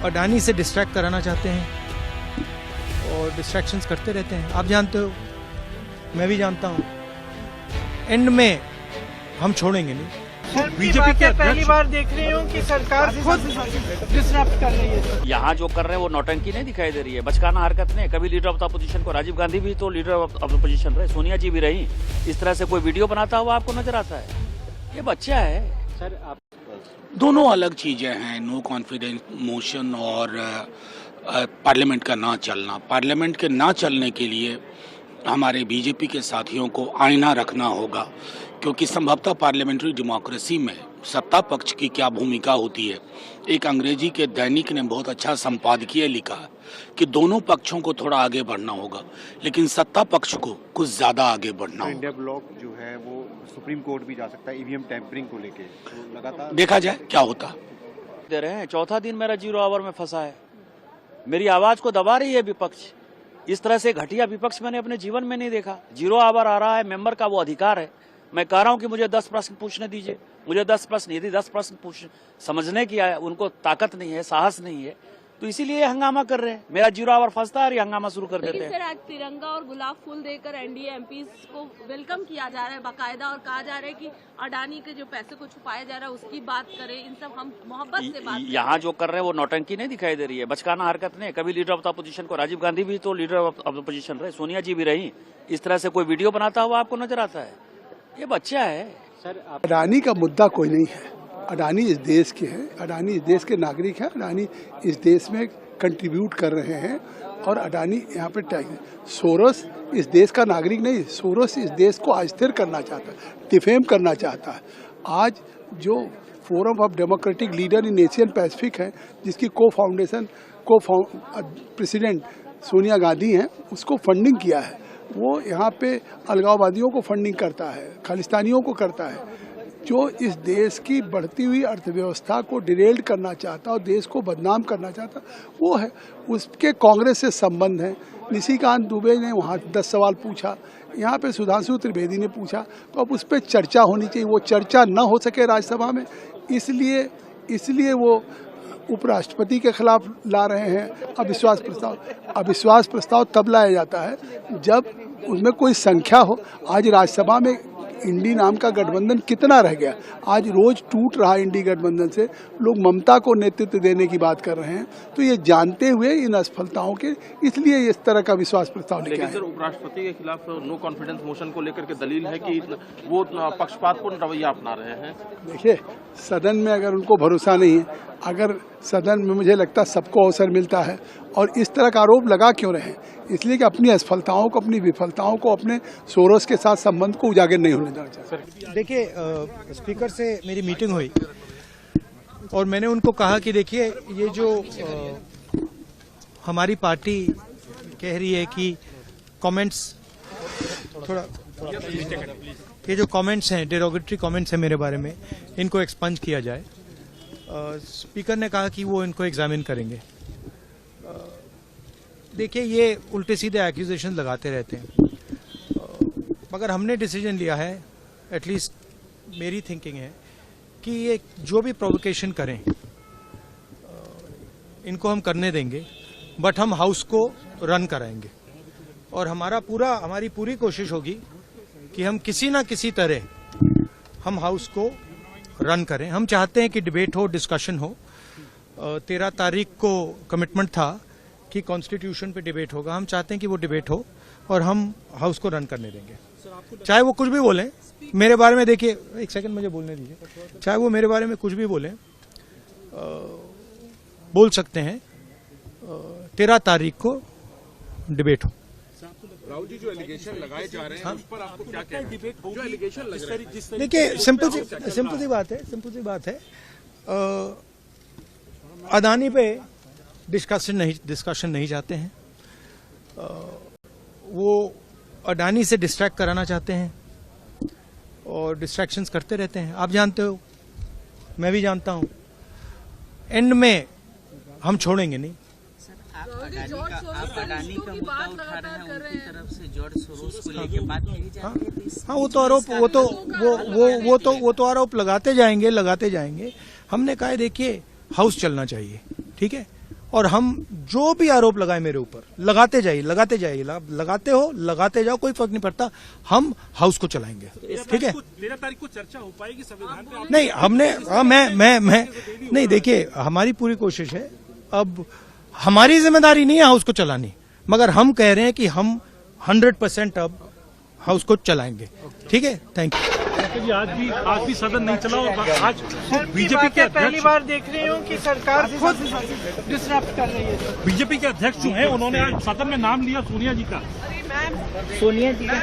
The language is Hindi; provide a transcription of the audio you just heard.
अडानी से डिस्ट्रैक्ट कराना चाहते हैं और डिस्ट्रैक्शंस करते रहते हैं। आप जानते हो, मैं भी जानता हूँ, एंड में हम छोड़ेंगे नहीं। बीजेपी के पहली बार देख रही हूँ कि सरकार खुद डिसरप्ट कर रही है। यहाँ जो कर रहे हैं वो नौटंकी नहीं दिखाई दे रही है, बचकाना हरकत नहीं। कभी लीडर ऑफ द अपोजिशन को, राजीव गांधी भी तो लीडर ऑफ द अपोजिशन रहे, सोनिया जी भी रही। इस तरह से कोई वीडियो बनाता हुआ आपको नजर आता है? ये बच्चा है सर। आप दोनों अलग चीजें हैं, नो कॉन्फिडेंस मोशन और पार्लियामेंट का ना चलना। पार्लियामेंट के ना चलने के लिए हमारे बीजेपी के साथियों को आईना रखना होगा, क्योंकि संभवतः पार्लियामेंट्री डेमोक्रेसी में सत्ता पक्ष की क्या भूमिका होती है। एक अंग्रेजी के दैनिक ने बहुत अच्छा संपादकीय लिखा कि दोनों पक्षों को थोड़ा आगे बढ़ना होगा, लेकिन सत्ता पक्ष को कुछ ज्यादा आगे बढ़ना होगा। इंडिया ब्लॉक जो है वो सुप्रीम कोर्ट भी जा सकता है ईवीएम टैंपरिंग को लेके, तो लगातार देखा जाए क्या होता। दे रहे हैं, चौथा दिन मेरा 0 आवर में फंसा है। मेरी आवाज को दबा रही है विपक्ष। इस तरह से घटिया विपक्ष मैंने अपने जीवन में नहीं देखा। 0 आवर आ रहा है, मेंबर का वो अधिकार है। मैं कह रहा हूं कि मुझे 10 प्रश्न पूछने दीजिए, मुझे 10 प्रश्न, यदि 10 प्रश्न पूछ समझने की उनको ताकत नहीं है, साहस नहीं है, तो इसीलिए हंगामा कर रहे हैं। मेरा 0 आवर फंसता है और ये हंगामा शुरू कर देते हैं। सर, आज तिरंगा और गुलाब फूल देकर एनडीए एमपीज को वेलकम किया जा रहा है बाकायदा, और कहा जा रहा है कि अडानी के जो पैसे को छुपाया जा रहा है उसकी बात करें। इन सब हम मोहब्बत से बात यहाँ जो कर रहे हैं वो नौटंकी नहीं दिखाई दे रही है, बचकाना हरकत नहीं। कभी लीडर ऑफ द अपोजिशन को, राजीव गांधी भी तो लीडर ऑफ द अपोजिशन रहे, सोनिया जी भी रही। इस तरह से कोई वीडियो बनाता हुआ आपको नजर आता है? ये बच्चा है सर। अडानी का मुद्दा कोई नहीं है। अडानी इस देश के हैं, अडानी इस देश के नागरिक हैं, अडानी इस देश में कंट्रीब्यूट कर रहे हैं और अडानी यहाँ पे टैक्स। सोरोस इस देश का नागरिक नहीं, सोरोस इस देश को अस्थिर करना चाहता है, डिफेम करना चाहता है। आज जो forum of democratic leader in Asian Pacific है, जिसकी प्रेसिडेंट सोनिया गांधी हैं, उसको फंडिंग किया है। वो यहाँ पे अलगाववादियों को फंडिंग करता है, खालिस्तानियों को करता है। जो इस देश की बढ़ती हुई अर्थव्यवस्था को डिरेल्ड करना चाहता और देश को बदनाम करना चाहता, वो है। उसके कांग्रेस से संबंध है। निशिकांत दुबे ने वहाँ 10 सवाल पूछा, यहाँ पे सुधांशु त्रिवेदी ने पूछा, तो अब उस पर चर्चा होनी चाहिए। वो चर्चा न हो सके राज्यसभा में, इसलिए वो उपराष्ट्रपति के खिलाफ ला रहे हैं अविश्वास प्रस्ताव। अविश्वास प्रस्ताव तब लाया जाता है जब उसमें कोई संख्या हो। आज राज्यसभा में इंडी नाम का गठबंधन कितना रह गया, आज रोज टूट रहा है इंडी गठबंधन से। लोग ममता को नेतृत्व देने की बात कर रहे हैं, तो ये जानते हुए इन असफलताओं के, इसलिए इस तरह का विश्वास प्रस्ताव लेके आए। उपराष्ट्रपति के खिलाफ नो कॉन्फिडेंस मोशन को लेकर के दलील है कि वो पक्षपातपूर्ण रवैया अपना रहे हैं। देखिए, सदन में अगर उनको भरोसा नहीं है, अगर सदन में मुझे लगता सबको अवसर मिलता है, और इस तरह का आरोप लगा क्यों रहे? इसलिए कि अपनी असफलताओं को, अपनी विफलताओं को, अपने सोरोस के साथ संबंध को उजागर नहीं होने देना चाहिए। देखिए, स्पीकर से मेरी मीटिंग हुई और मैंने उनको कहा कि देखिए, ये जो हमारी पार्टी कह रही है कि कमेंट्स थोड़ा ये जो कमेंट्स हैं, डेरोगेटरी कमेंट्स हैं मेरे बारे में, इनको एक्सपंज किया जाए। स्पीकर ने कहा कि वो इनको एग्जामिन करेंगे। देखिए, ये उल्टे सीधे एक्यूजेशन लगाते रहते हैं, मगर हमने डिसीजन लिया है, एटलीस्ट मेरी थिंकिंग है कि ये जो भी प्रोवोकेशन करें इनको हम करने देंगे, बट हम हाउस को रन कराएंगे। और हमारी पूरी कोशिश होगी कि हम किसी ना किसी तरह हम हाउस को रन करें। हम चाहते हैं कि डिबेट हो, डिस्कशन हो। 13 तारीख को कमिटमेंट था कि कॉन्स्टिट्यूशन पे डिबेट होगा। हम चाहते हैं कि वो डिबेट हो और हम हाउस को रन करने देंगे, चाहे वो कुछ भी बोलें मेरे बारे में। देखिए, एक सेकंड मुझे बोलने दीजिए। चाहे वो मेरे बारे में कुछ भी बोलें, बोल सकते हैं। 13 तारीख को डिबेट हो। राहुल जी, जो एलिगेशन लगाए जा रहे हैं उस पर आपको क्या कहना है? जो एलिगेशन लग रहे हैं, देखिए, सिंपल सी बात है। अदानी पे डिस्कशन नहीं चाहते हैं। वो अडानी से डिस्ट्रैक्ट कराना चाहते हैं और डिस्ट्रैक्शंस करते रहते हैं। आप जानते हो, मैं भी जानता हूं, एंड में हम छोड़ेंगे नहीं। अडानी का मुद्दा उठा रहे हैं, उनकी तरफ से जॉर्ज सोरोस को लेके बात की जा रही है। हाँ, वो तो आरोप लगाते जाएंगे। हमने कहा, देखिए, हाउस चलना चाहिए, ठीक है। और हम जो भी आरोप लगाए मेरे ऊपर लगाते जाइए, लगाते हो, लगाते जाओ, कोई फर्क नहीं पड़ता। हम हाउस को चलाएंगे, ठीक है। 13 तारीख को चर्चा हो पाएगी संविधान पे? नहीं, हमने मैं नहीं, देखिए हमारी पूरी कोशिश है। अब हमारी जिम्मेदारी नहीं है हाउस को चलानी, मगर हम कह रहे हैं कि हम 100% अब हाउस को चलाएंगे, ठीक है। Thank you. आज भी सदन नहीं चला और आज बीजेपी के पहली बार देख रही हूँ कि सरकार खुद डिस्टर्ब कर रही है। बीजेपी के अध्यक्ष जो हैं उन्होंने आज सदन में नाम लिया सोनिया जी का। सोनिया जी का